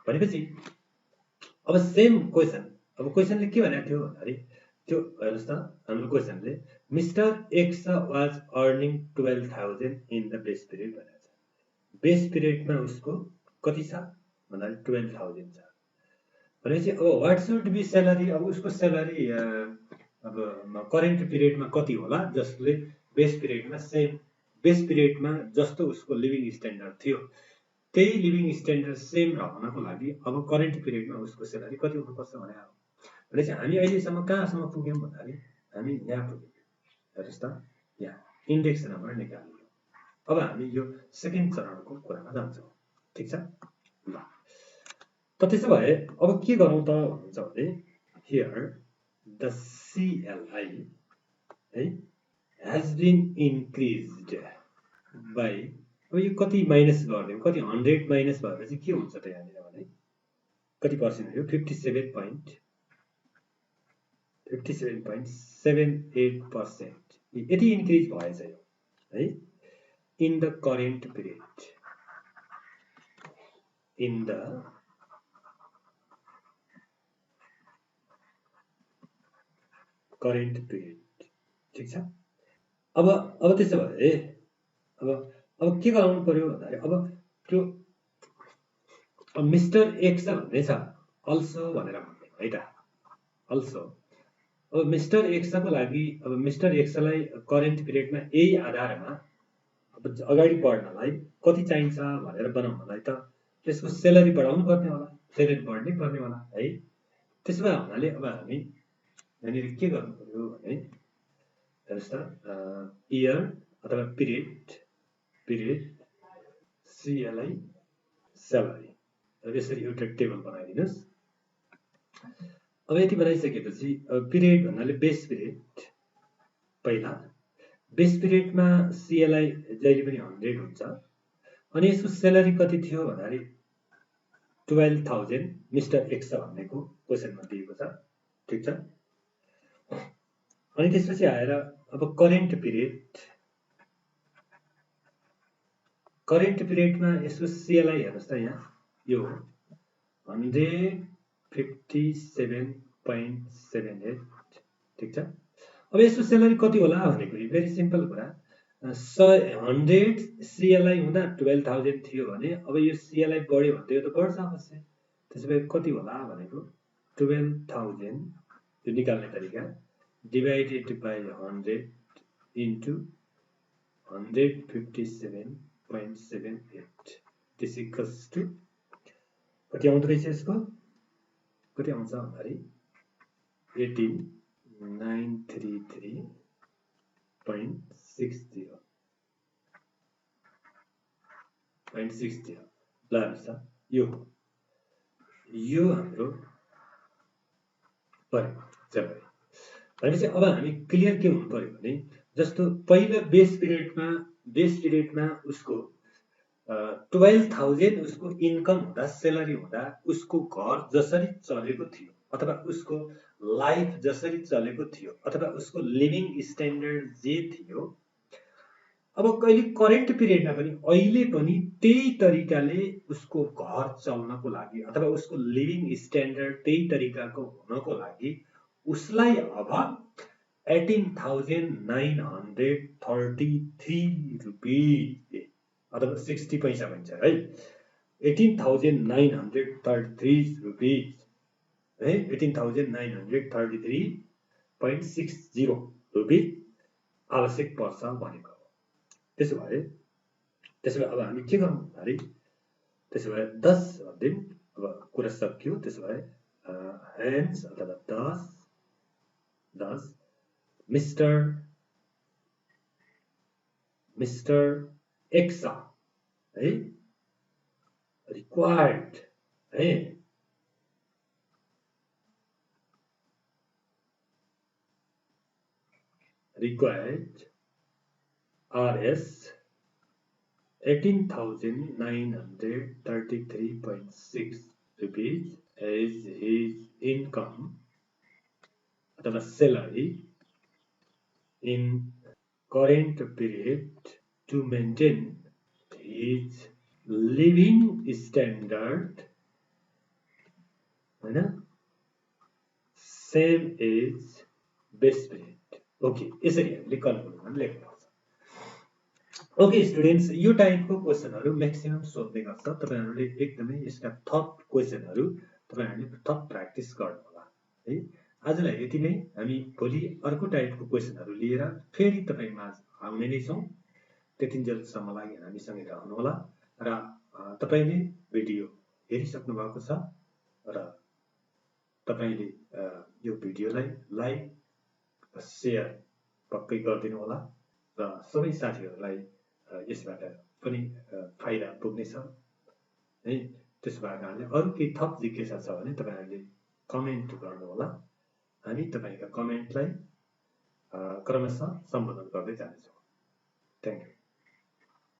भनेपछि अब सेम क्वेसन, अब क्वेसनले के भनेको थियो भन्दाखेरि त्यो हेर्नुहोस् त, हाम्रो क्वेसनले mister X was earning 12,000 in the base period भनेको छ। बेस पिरियडमा उसको कति छ भन्दाखेरि 12,000 छ। भनेपछि अब वाट सुड बी स्यालेरी, अब उसको स्यालेरी अब करेन्ट पिरियडमा कति होला, जसले बेस पिरियडमा जस्तो उसको लिभिङ स्ट्यान्डर्ड थियो त्यही लिभिङ स्ट्यान्डर्ड सेम रहनको लागि अब करेन्ट पिरियडमा उसको स्यालेरी कति हुनुपर्छ भने हो। भनेपछि हामी अहिलेसम्म कहाँसम्म पुग्यौँ भन्दाखेरि हामी यहाँ पुग्यौँ। हेर्नुहोस् त, यहाँ इन्डेक्स नम्बर निकाल्यौँ। अब हामी यो सेकेन्ड चरणको कुरामा जान्छौँ, ठिक छ। ल त त्यसो भए अब के गरौँ त भन्छ भने हियर द CLI है has been increased by, अब यो कति माइनस गरिदिउँ, कति 100 माइनस भएपछि के हुन्छ त यहाँनिर भने कति पर्सेन्ट हो, 57.78%। यति इन्क्रिज भएछ यो है in the current period, in the current period, ठिक छ। अब त्यसो भए अब के गराउनु पर्यो भन्दाखेरि अब त्यो मिस्टर एक्स भन्ने छ अल्सो भनेर भन्ने है त, अल्सो। अब मिस्टर एक्सको लागि अब मिस्टर एक्सलाई करेन्ट पिरियडमा यही आधारमा अब अगाडि बढ्नलाई कति चाहिन्छ भनेर बनाउनलाई त त्यसको स्यालेरी बढाउनु पर्ने होला, स्यालेरी बढ्नै पर्ने होला है। त्यसो भए हुनाले अब हामी यहाँनिर के गर्नु पर्यो भने हेर्नुहोस् त, इयर अथवा पिरियड CLI स्यालेरी, अब यसरी एउटा टेबल बनाइदिनुहोस्। अब यति बनाइसकेपछि पिरियड भन्नाले बेस पिरियड, पहिला बेस पिरियडमा CLI जहिले पनि 100 हुन्छ। अनि यसको स्यालेरी कति थियो भन्दाखेरि 12,000 मिस्टर एक्स भन्नेको क्वेसनमा दिएको छ, ठिक छ। अनि त्यसपछि आएर अब करेन्ट पिरियडमा यसको CLI हेर्नुहोस् त, यहाँ यो 157.78, ठिक छ। अब यसको स्यालेरी कति होला भनेको भेरी सिम्पल कुरा, 100 CLI हुँदा 12,000 थियो भने अब यो CLI बढ्यो भने यो त बढ्छ अवश्य। त्यसो भए कति होला भनेको 12,000 यो निकाल्ने तरिका divided by 100 into 157.78, this equals to कति आउँदो रहेछ, यसको कति आउँछ भन्दाखेरि 18,933.60। ल हेर्नुहोस् त, यो हाम्रो पऱ्यो स्यालेरी। भनेपछि अब हामी क्लियर के हुनु पर्यो भने जस्तो पहिलो बेस पिरियडमा उसको 12,000 उसको इन्कम हुँदा, स्यालेरी हुँदा उसको घर जसरी चलेको थियो अथवा उसको लाइफ जसरी चलेको थियो अथवा उसको लिभिङ स्ट्यान्डर्ड जे थियो, अब कहिले करेन्ट पिरियडमा पनि अहिले पनि त्यही तरिकाले उसको घर चल्नको लागि अथवा उसको लिभिङ स्ट्यान्डर्ड त्यही तरिकाको हुनको लागि उसलाई अब 18,933 रुपियाँ अथवा 60 पैसा भन्छ है, 18,933 रुपियाँ है, 18,933.60 रुपियाँ आवश्यक पर्छ भनेको। त्यसो भए अब हामी के गर्नु भन्दाखेरि त्यसो भए 10 भनिदिउँ, अब कुरा सकियो। त्यसो भए हेन्स अथवा 10 Thus, Mr. Exa है required है required RS 18,933.6 rupees as his income अथवा salary in current period to maintain his living standard हैन same as best period okay यसरी हामीले कन्क्लुजन लेख्नुपर्छ ओके स्टुडेन्ट्स यो टाइपको क्वेशनहरु म्याक्सिमम सोध्ने गर्छ तपाईहरुले एकदमै यसका थप क्वेशनहरु तपाईहरुले थप प्र्याक्टिस गर्नु होला है आजलाई यति नै हामी भोलि अर्को टाइपको क्वेशनहरु लिएर फेरि तपाईमाझ आउने नै छौं त्यतिन्जेलसम्मलाई हामीसँगै रहनु होला र तपाईले भिडियो हेरिसक्नु भएको छ र तपाईले यो भिडियोलाई लाइक शेयर पक्कै गरिदिनु होला र सबै साथीहरुलाई यसबाट पनि फाइदा पुग्नेछ है त्यसबाट हामीले अरु केही थप जिज्ञासा छ भने तपाईहरुले कमेन्ट गर्नु होला हामी तपाईका कमेन्टलाई क्रमशः सम्बोधन गर्दै जानेछौं थ्यांक यू